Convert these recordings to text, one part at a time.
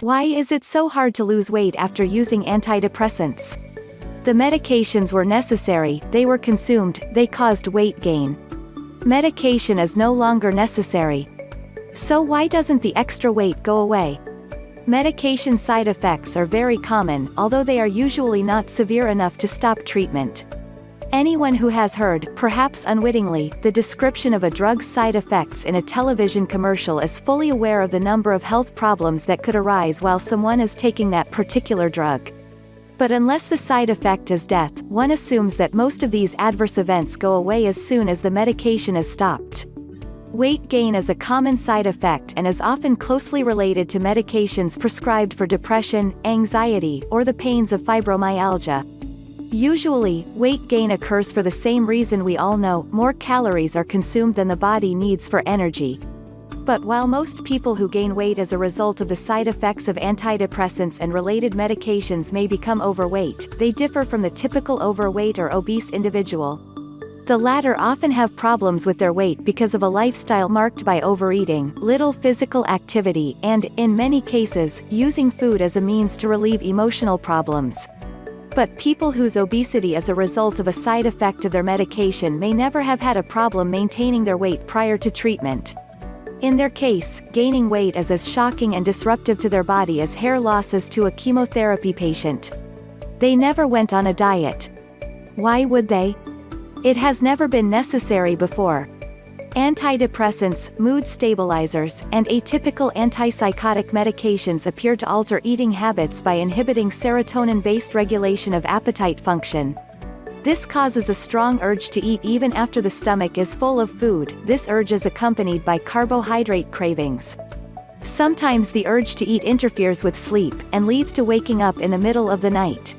Why is it so hard to lose weight after using antidepressants? The medications were necessary, they were consumed, they caused weight gain. Medication is no longer necessary. So why doesn't the extra weight go away? Medication side effects are very common, although they are usually not severe enough to stop treatment. Anyone who has heard, perhaps unwittingly, the description of a drug's side effects in a television commercial is fully aware of the number of health problems that could arise while someone is taking that particular drug. But unless the side effect is death, one assumes that most of these adverse events go away as soon as the medication is stopped. Weight gain is a common side effect and is often closely related to medications prescribed for depression, anxiety, or the pains of fibromyalgia. Usually, weight gain occurs for the same reason we all know: more calories are consumed than the body needs for energy. But while most people who gain weight as a result of the side effects of antidepressants and related medications may become overweight, they differ from the typical overweight or obese individual. The latter often have problems with their weight because of a lifestyle marked by overeating, little physical activity, and, in many cases, using food as a means to relieve emotional problems. But people whose obesity is a result of a side effect of their medication may never have had a problem maintaining their weight prior to treatment. In their case, gaining weight is as shocking and disruptive to their body as hair loss is to a chemotherapy patient. They never went on a diet. Why would they? It has never been necessary before. Antidepressants, mood stabilizers, and atypical antipsychotic medications appear to alter eating habits by inhibiting serotonin-based regulation of appetite function. This causes a strong urge to eat even after the stomach is full of food. This urge is accompanied by carbohydrate cravings. Sometimes the urge to eat interferes with sleep, and leads to waking up in the middle of the night.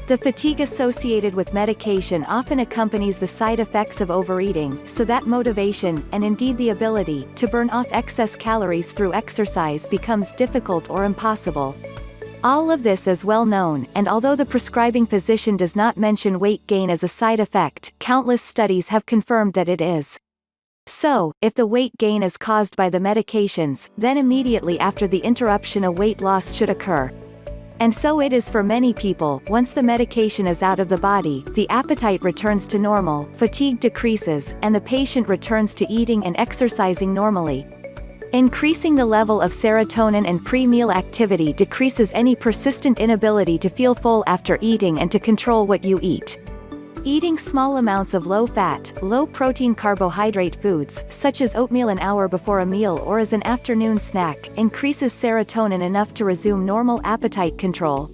The fatigue associated with medication often accompanies the side effects of overeating, so that motivation, and indeed the ability, to burn off excess calories through exercise becomes difficult or impossible. All of this is well known, and although the prescribing physician does not mention weight gain as a side effect, countless studies have confirmed that it is. So, if the weight gain is caused by the medications, then immediately after the interruption a weight loss should occur. And so it is for many people. Once the medication is out of the body, the appetite returns to normal, fatigue decreases, and the patient returns to eating and exercising normally. Increasing the level of serotonin and pre-meal activity decreases any persistent inability to feel full after eating and to control what you eat. Eating small amounts of low-fat, low-protein carbohydrate foods, such as oatmeal an hour before a meal or as an afternoon snack, increases serotonin enough to resume normal appetite control.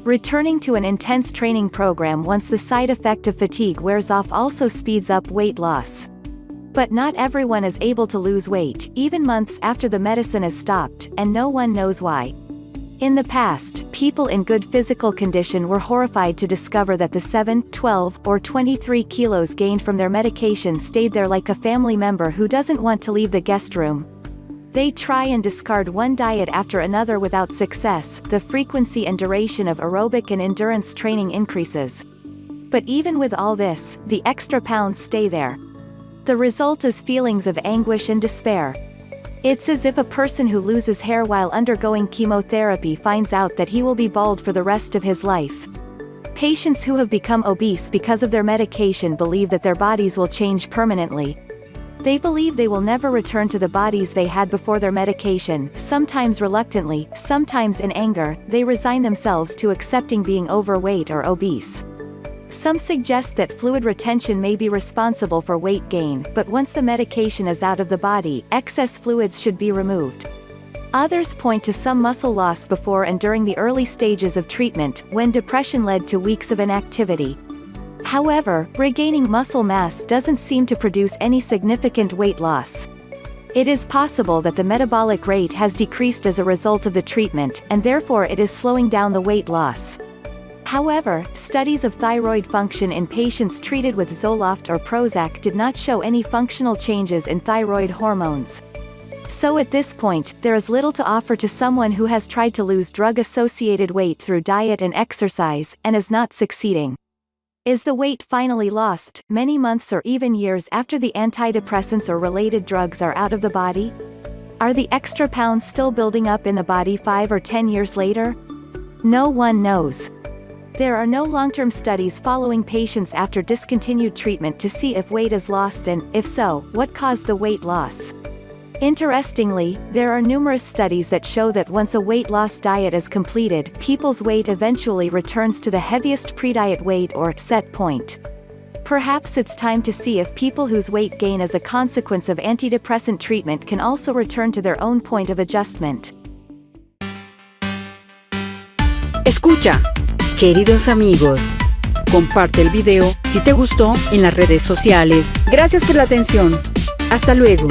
Returning to an intense training program once the side effect of fatigue wears off also speeds up weight loss. But not everyone is able to lose weight, even months after the medicine is stopped, and no one knows why. In the past, people in good physical condition were horrified to discover that the 7, 12, or 23 kilos gained from their medication stayed there like a family member who doesn't want to leave the guest room. They try and discard one diet after another without success. The frequency and duration of aerobic and endurance training increases. But even with all this, the extra pounds stay there. The result is feelings of anguish and despair. It's as if a person who loses hair while undergoing chemotherapy finds out that he will be bald for the rest of his life. Patients who have become obese because of their medication believe that their bodies will change permanently. They believe they will never return to the bodies they had before their medication. Sometimes reluctantly, sometimes in anger, they resign themselves to accepting being overweight or obese. Some suggest that fluid retention may be responsible for weight gain, but once the medication is out of the body, excess fluids should be removed. Others point to some muscle loss before and during the early stages of treatment, when depression led to weeks of inactivity. However, regaining muscle mass doesn't seem to produce any significant weight loss. It is possible that the metabolic rate has decreased as a result of the treatment, and therefore it is slowing down the weight loss. However, studies of thyroid function in patients treated with Zoloft or Prozac did not show any functional changes in thyroid hormones. So at this point, there is little to offer to someone who has tried to lose drug-associated weight through diet and exercise, and is not succeeding. Is the weight finally lost, many months or even years after the antidepressants or related drugs are out of the body? Are the extra pounds still building up in the body 5 or 10 years later? No one knows. There are no long-term studies following patients after discontinued treatment to see if weight is lost and, if so, what caused the weight loss. Interestingly, there are numerous studies that show that once a weight loss diet is completed, people's weight eventually returns to the heaviest pre-diet weight or set point. Perhaps it's time to see if people whose weight gain as a consequence of antidepressant treatment can also return to their own point of adjustment. Escucha, queridos amigos, comparte el video si te gustó en las redes sociales. Gracias por la atención. Hasta luego.